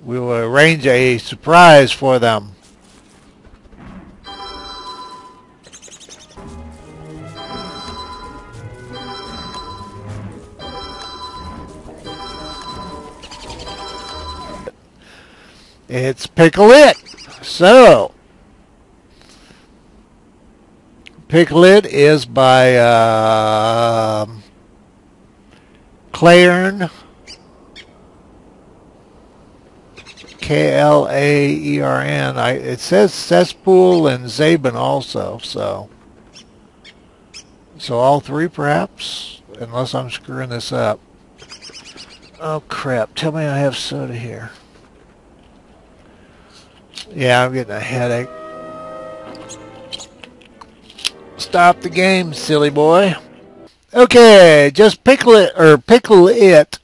We will arrange a surprise for them. It's Pickle It. So, Pickle It is by Claern, Klaern. It says Cesspool and Zabin also. So all three perhaps, unless I'm screwing this up. Oh crap! Tell me I have soda here. Yeah, I'm getting a headache. Stop the game, silly boy. Okay, just pickle it, or pickle it.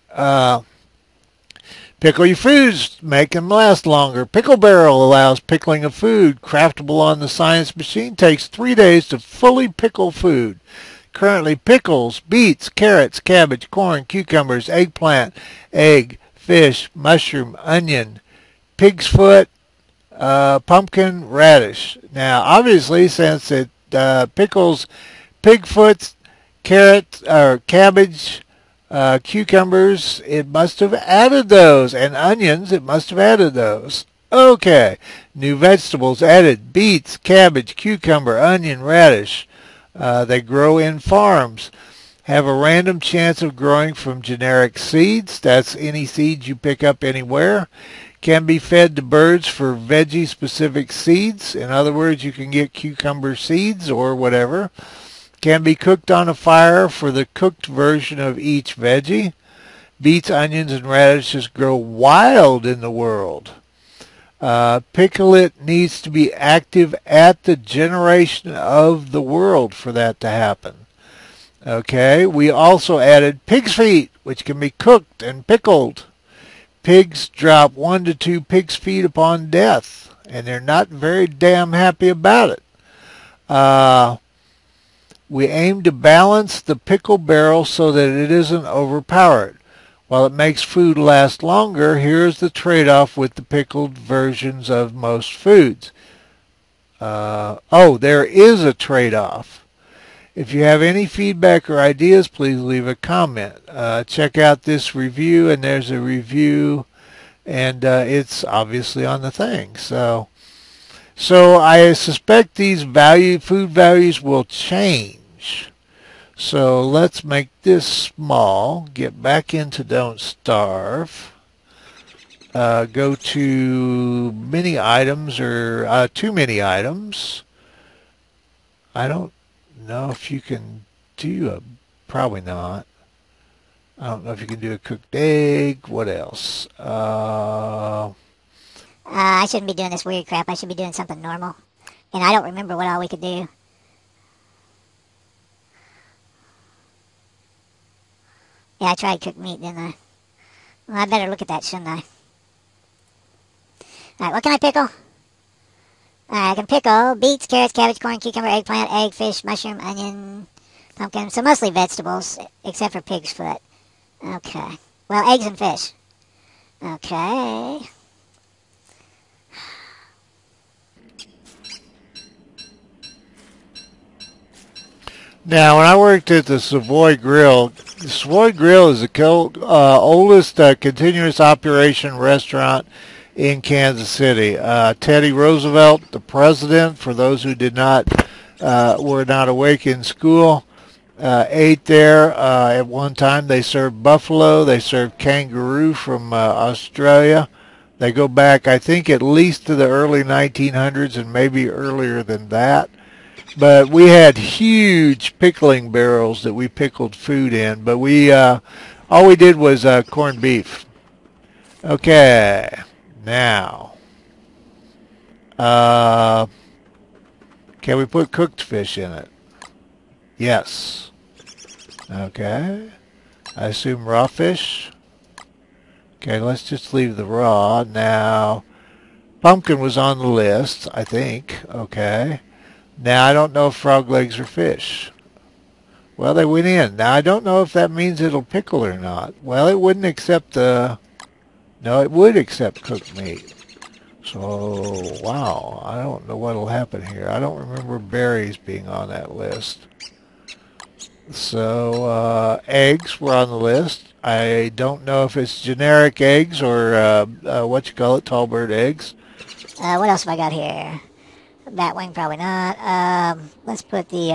Pickle your foods, make them last longer. Pickle Barrel allows pickling of food. Craftable on the science machine, takes 3 days to fully pickle food. Currently, pickles, beets, carrots, cabbage, corn, cucumbers, eggplant, egg, fish, mushroom, onion, pig's foot, pumpkin, radish. Now, obviously, since it pickles pig foot, carrot, or cabbage, cucumbers, it must have added those. And onions, it must have added those. Okay. New vegetables added: beets, cabbage, cucumber, onion, radish. They grow in farms. Have a random chance of growing from generic seeds. That's any seeds you pick up anywhere. Can be fed to birds for veggie-specific seeds. In other words, you can get cucumber seeds or whatever. Can be cooked on a fire for the cooked version of each veggie. Beets, onions, and radishes grow wild in the world. Pickle It needs to be active at the generation of the world for that to happen. Okay, we also added pig's feet, which can be cooked and pickled. Pigs drop 1 to 2 pig's feet upon death, and they're not very damn happy about it. We aim to balance the pickle barrel so that it isn't overpowered. While it makes food last longer, here's the trade-off with the pickled versions of most foods. There is a trade-off. If you have any feedback or ideas, please leave a comment. Check out this review, and there's a review, and it's obviously on the thing. So I suspect these food values will change. So let's make this small. Get back into Don't Starve. Go to mini items, or too many items. I don't know if you can do probably not. I don't know if you can do a cooked egg. What else? I shouldn't be doing this weird crap. I should be doing something normal. And I don't remember what all we could do. Yeah, I tried cooked meat, didn't I? Well, I better look at that, shouldn't I? Alright, what can I pickle? Alright, I can pickle beets, carrots, cabbage, corn, cucumber, eggplant, egg, fish, mushroom, onion, pumpkin. So mostly vegetables, except for pig's foot. Okay. Well, eggs and fish. Okay. Now, when I worked at the Savoy Grill, the Savoy Grill is the oldest continuous operation restaurant in Kansas City. Teddy Roosevelt, the president, for those who were not awake in school, ate there. At one time, they served buffalo. They served kangaroo from Australia. They go back, I think, at least to the early 1900s and maybe earlier than that. But we had huge pickling barrels that we pickled food in. But all we did was corned beef. Okay, now, can we put cooked fish in it? Yes. Okay. I assume raw fish. Okay, let's just leave the raw. Now, pumpkin was on the list, I think. Okay. Now, I don't know if frog legs are fish. Well, they went in. Now, I don't know if that means it'll pickle or not. Well, it wouldn't accept the No, it would accept cooked meat. So, wow, I don't know what'll happen here. I don't remember berries being on that list. So, eggs were on the list. I don't know if it's generic eggs or what you call it, tall bird eggs. What else have I got here? Batwing, probably not. Let's put the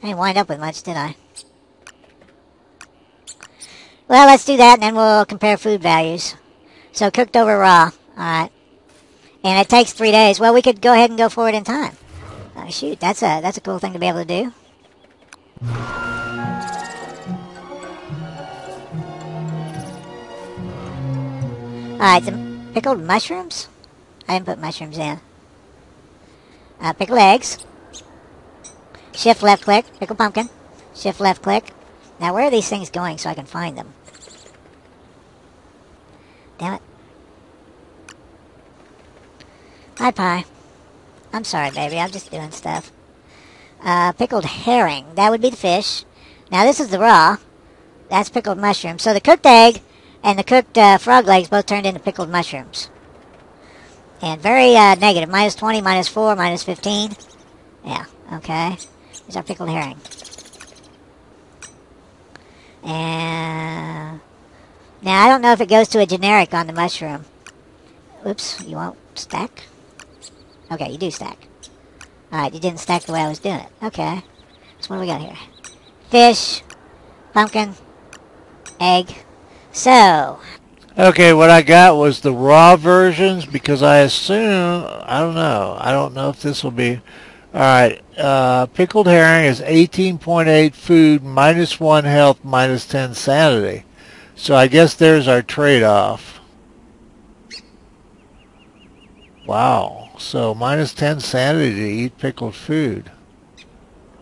I didn't wind up with much, did I? Well, let's do that, and then we'll compare food values. So, cooked over raw. Alright. And it takes 3 days. Well, we could go ahead and go forward in time. Oh, shoot, that's a cool thing to be able to do. Alright, some pickled mushrooms. I didn't put mushrooms in. Pickled eggs. Shift left click. Pickled pumpkin. Shift left click. Now, where are these things going so I can find them? Damn it. Hi, Pie. I'm sorry, baby. I'm just doing stuff. Pickled herring. That would be the fish. Now, this is the raw. That's pickled mushrooms. So the cooked egg and the cooked frog legs both turned into pickled mushrooms. And very negative. -20, -4, -15. Yeah, okay. Here's our pickled herring. And now I don't know if it goes to a generic on the mushroom. Oops, you won't stack? Okay, you do stack. Alright, you didn't stack the way I was doing it. Okay. So what do we got here? Fish, pumpkin, egg. So. Okay, what I got was the raw versions because I assume, I don't know if this will be, alright, pickled herring is 18.8 food, -1 health, -10 sanity. So I guess there's our trade-off. Wow. So -10 sanity to eat pickled food.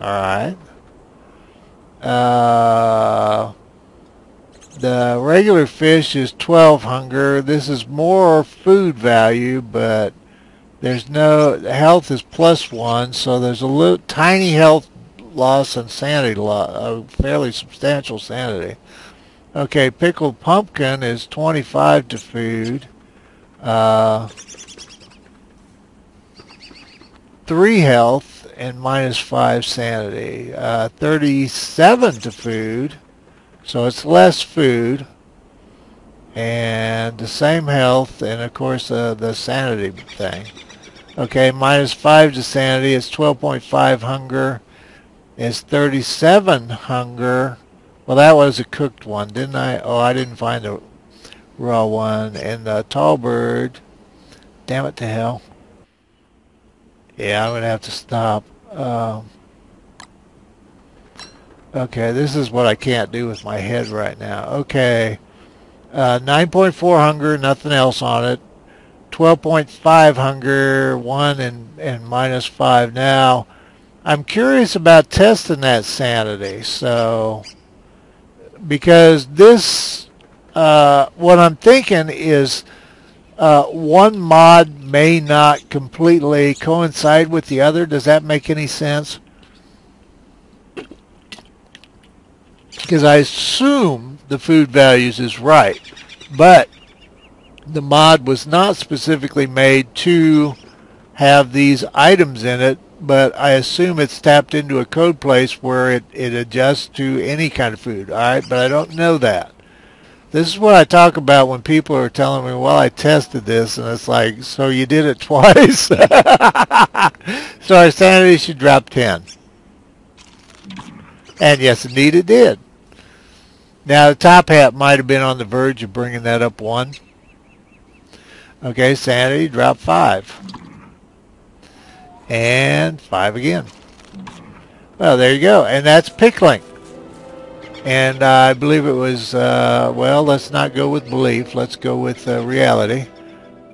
Alright. The regular fish is 12 hunger. This is more food value, but there's no, health is +1, so there's a little tiny health loss and sanity loss, a fairly substantial sanity. Okay, pickled pumpkin is 25 to food. 3 health and -5 sanity. 37 to food, so it's less food and the same health, and of course the sanity thing. Okay, -5 to sanity. It's 12.5 hunger. It's 37 hunger. Well, that was a cooked one, didn't I? Oh, I didn't find a raw one. And the tall bird, damn it to hell. Yeah, I'm going to have to stop. Okay, this is what I can't do with my head right now. Okay, 9.4 hunger, nothing else on it. 12.5 hunger, 1 and -5. Now, I'm curious about testing that sanity. So, because this, what I'm thinking is one mod may not completely coincide with the other. Does that make any sense? Because I assume the food values is right, but the mod was not specifically made to have these items in it, but I assume it's tapped into a code place where it adjusts to any kind of food. All right, but I don't know that. This is what I talk about when people are telling me, well, I tested this, and it's like, so you did it twice? So our sanity should drop 10. And yes, indeed it did. Now, the top hat might have been on the verge of bringing that up 1. Okay, sanity dropped 5. And 5 again. Well, there you go. And that's pickling. And I believe it was, well, let's not go with belief. Let's go with reality.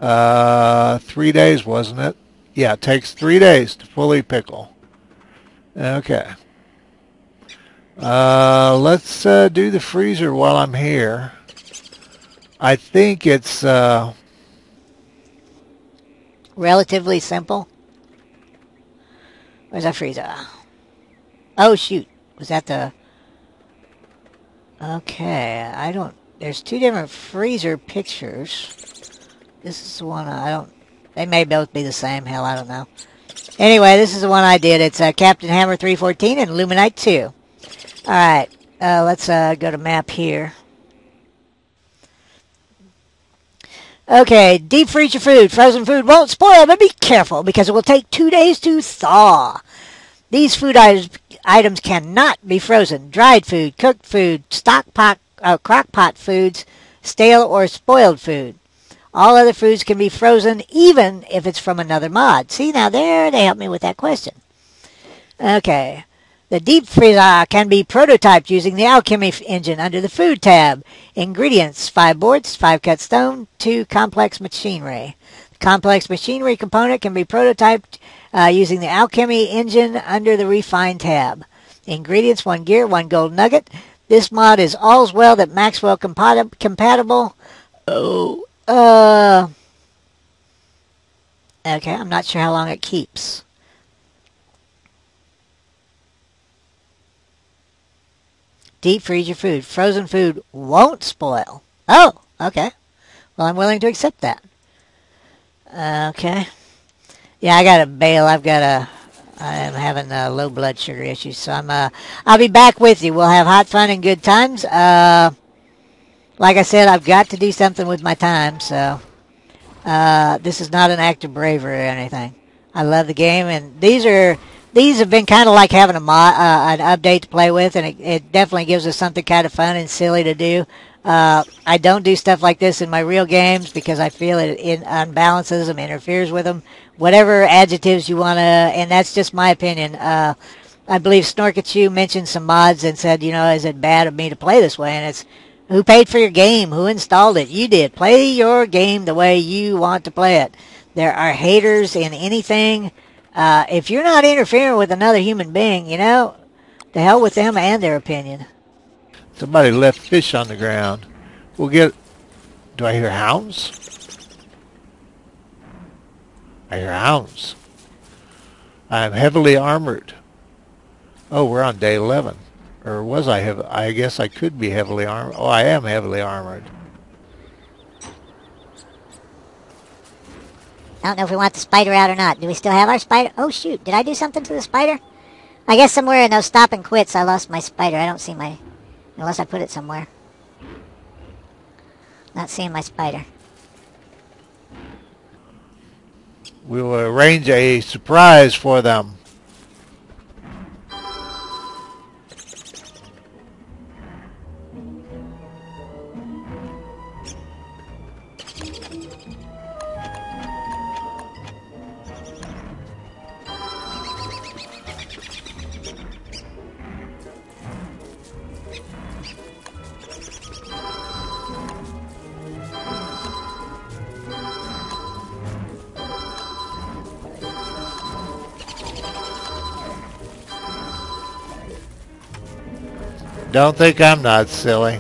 3 days, wasn't it? Yeah, it takes 3 days to fully pickle. Okay. Let's do the freezer while I'm here. I think it's relatively simple. Where's our freezer? Oh, shoot. Was that the... Okay, I don't... There's two different freezer pictures. This is the one I don't... They may both be the same. Hell, I don't know. Anyway, this is the one I did. It's Captain Hammer 314 and Luminite 2. Alright, let's go to map here. Okay, deep freeze your food. Frozen food won't spoil, but be careful because it will take 2 days to thaw. These food items cannot be frozen. Dried food, cooked food, crock pot foods, stale or spoiled food. All other foods can be frozen even if it's from another mod. See, now there they helped me with that question. Okay. The deep freezer can be prototyped using the alchemy engine under the food tab. Ingredients: 5 boards, 5 cut stone, 2 complex machinery. The complex machinery component can be prototyped using the alchemy engine under the refine tab. Ingredients: 1 gear, 1 gold nugget. This mod is all's well that Maxwell compatible. Okay, I'm not sure how long it keeps. Deep freeze your food. Frozen food won't spoil. Oh, okay. Well, I'm willing to accept that. Okay. Yeah, I gotta bail. I am having low blood sugar issues, so I'll be back with you. We'll have hot fun and good times. Like I said, I've got to do something with my time, so this is not an act of bravery or anything. I love the game, and these have been kind of like having an update to play with, and it definitely gives us something kind of fun and silly to do. I don't do stuff like this in my real games because I feel it unbalances them, interferes with them, whatever adjectives you want to, and that's just my opinion. I believe Snorkachu mentioned some mods and said, is it bad of me to play this way? And it's, who paid for your game? Who installed it? You did. Play your game the way you want to play it. There are haters in anything. If you're not interfering with another human being, the hell with them and their opinion. Somebody left fish on the ground. We'll get... Do I hear hounds? I hear hounds. I'm heavily armored. Oh, we're on day 11. Or was I heavy? I guess I could be heavily armored. Oh, I am heavily armored. I don't know if we want the spider out or not. Do we still have our spider? Oh, shoot. Did I do something to the spider? I guess somewhere in those stop and quits I lost my spider. I don't see my... Unless I put it somewhere. Not seeing my spider. We will arrange a surprise for them. Don't think I'm not silly.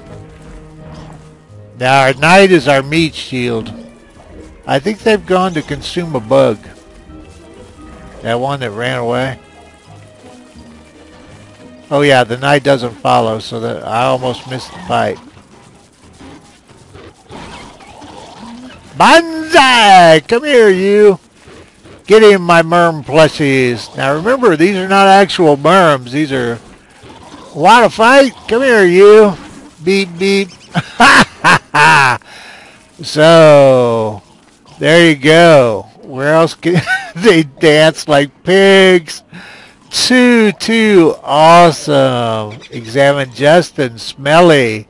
Now our knight is our meat shield. I think they've gone to consume a bug. That one that ran away. Oh yeah, the knight doesn't follow, so that I almost missed the fight. Banzai! Come here, you. Get him, my merm plushies. Now remember, these are not actual merms. These are... Want to fight? Come here, you. Beep, beep. So, there you go. Where else can they dance like pigs? Too awesome. Examine Justin, Smelly,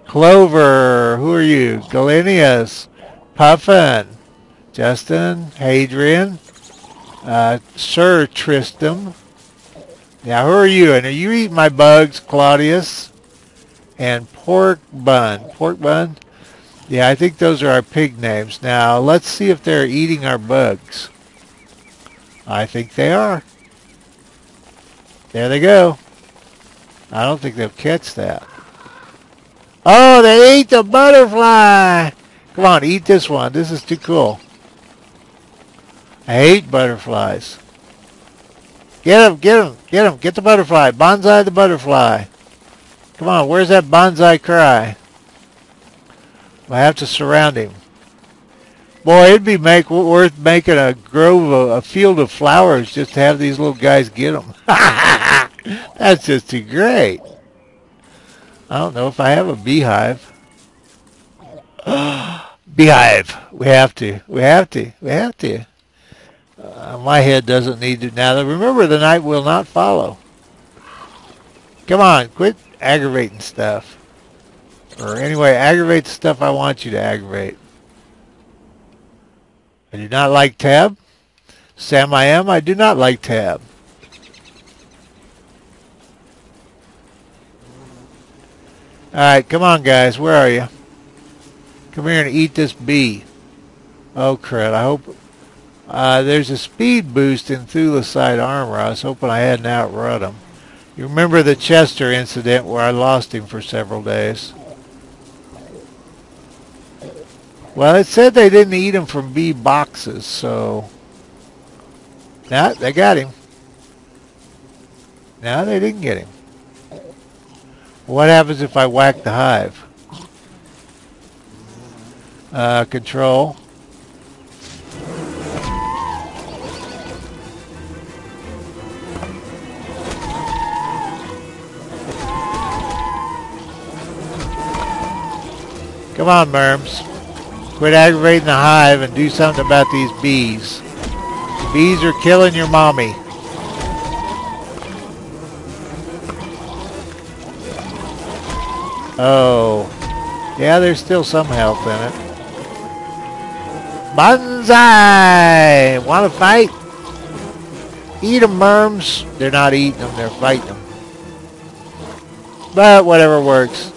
Clover. Who are you? Galenius, Puffin, Justin, Hadrian, Sir Tristram. Now, who are you? And are you eating my bugs, Claudius? And Pork Bun. Pork Bun? Yeah, I think those are our pig names. Now, let's see if they're eating our bugs. I think they are. There they go. I don't think they'll catch that. Oh, they ate the butterfly! Come on, eat this one. This is too cool. I hate butterflies. Get him, get him, get him. Get the butterfly. Bonsai the butterfly. Come on, where's that bonsai cry? I have to surround him. Boy, it'd be worth making a grove, a field of flowers just to have these little guys get them. That's just too great. I don't know if I have a beehive. Beehive. We have to. We have to. We have to. My head doesn't need to. Now, remember, the night will not follow. Come on, quit aggravating stuff. Or anyway, aggravate the stuff I want you to aggravate. I do not like tab. Sam I am. I do not like tab. Alright, come on guys. Where are you? Come here and eat this bee. Oh crud. I hope... there's a speed boost in Thulecite armor. I was hoping I hadn't outrun him. You remember the Chester incident where I lost him for several days? Well, it said they didn't eat him from bee boxes, so... No, they got him. No, they didn't get him. What happens if I whack the hive? Control. Come on, Merms. Quit aggravating the hive and do something about these bees. The bees are killing your mommy. Oh. Yeah, there's still some health in it. Bonsai! Want to fight? Eat them, Merms. They're not eating them, they're fighting them. But whatever works.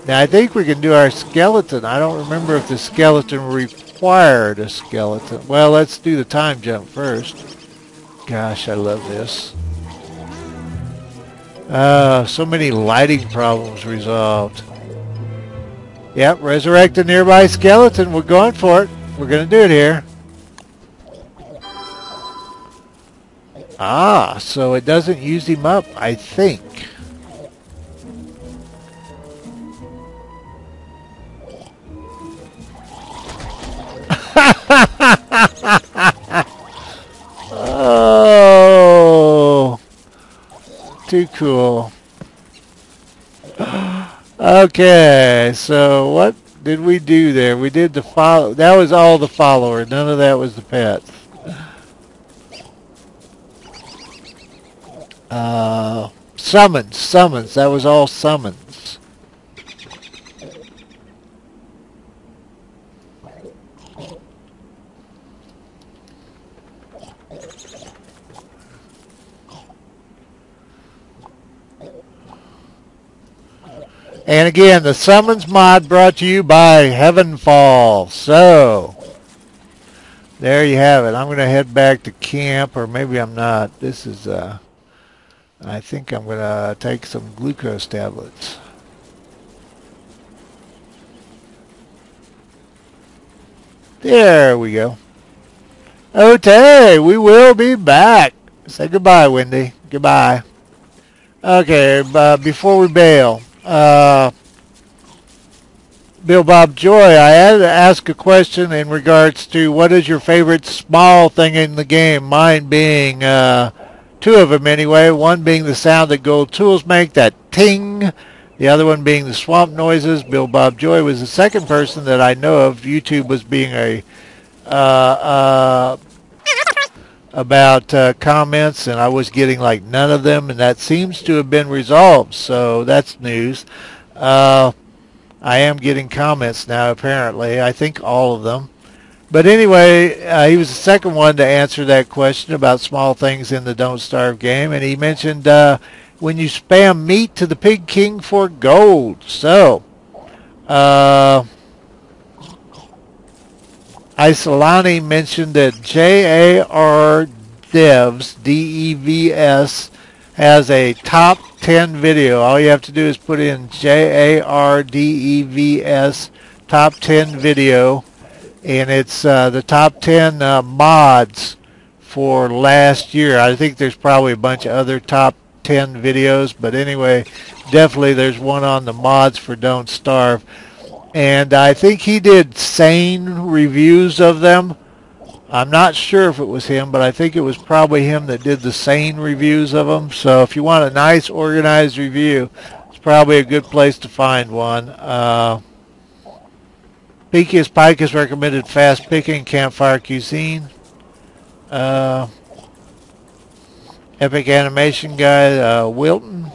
Now, I think we can do our skeleton. I don't remember if the skeleton required a skeleton. Well, let's do the time jump first. Gosh, I love this. So many lighting problems resolved. Yep, resurrect a nearby skeleton. We're going for it. We're going to do it here. Ah, so it doesn't use him up, I think. Oh, too cool. Okay, so what did we do there? We did the follow. That was all the follower. None of that was the pets. Summons. That was all summons. And again, the summons mod brought to you by Heavenfall. So, there you have it. I'm going to head back to camp, or maybe I'm not. This is, I think I'm going to take some glucose tablets. There we go. Okay, we will be back. Say goodbye, Wendy. Goodbye. Okay, before we bail. Bill Bob Joy, I had to ask a question in regards to what is your favorite small thing in the game, mine being two of them anyway, one being the sound that gold tools make, that ting, the other one being the swamp noises. Bill Bob Joy was the second person that I know of. YouTube was being a about comments, and I was getting like none of them, and that seems to have been resolved, so that's news. I am getting comments now, apparently. I think all of them. But anyway, he was the second one to answer that question about small things in the Don't Starve game, and he mentioned when you spam meat to the Pig King for gold. So, Isolanni mentioned that JAR Devs, DEVS, has a top 10 video. All you have to do is put in JAR DEVS top 10 video, and it's the top 10 mods for last year. I think there's probably a bunch of other top 10 videos, but anyway, definitely there's one on the mods for Don't Starve. And I think he did sane reviews of them. I'm not sure if it was him, but I think it was probably him that did the sane reviews of them. So if you want a nice organized review, it's probably a good place to find one. Peakiest Picus recommended fast picking, campfire cuisine. Epic animation guy, Wilton.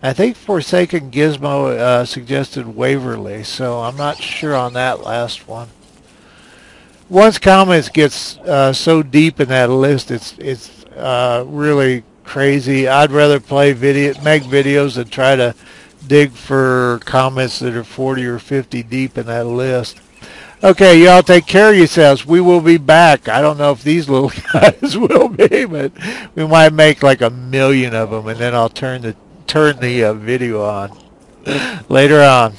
I think Forsaken Gizmo suggested Waverly, so I'm not sure on that last one. Once comments gets so deep in that list, it's really crazy. I'd rather make videos than try to dig for comments that are 40 or 50 deep in that list. Okay, y'all take care of yourselves. We will be back. I don't know if these little guys will be, but we might make like 1 million of them, and then I'll turn the video on later on.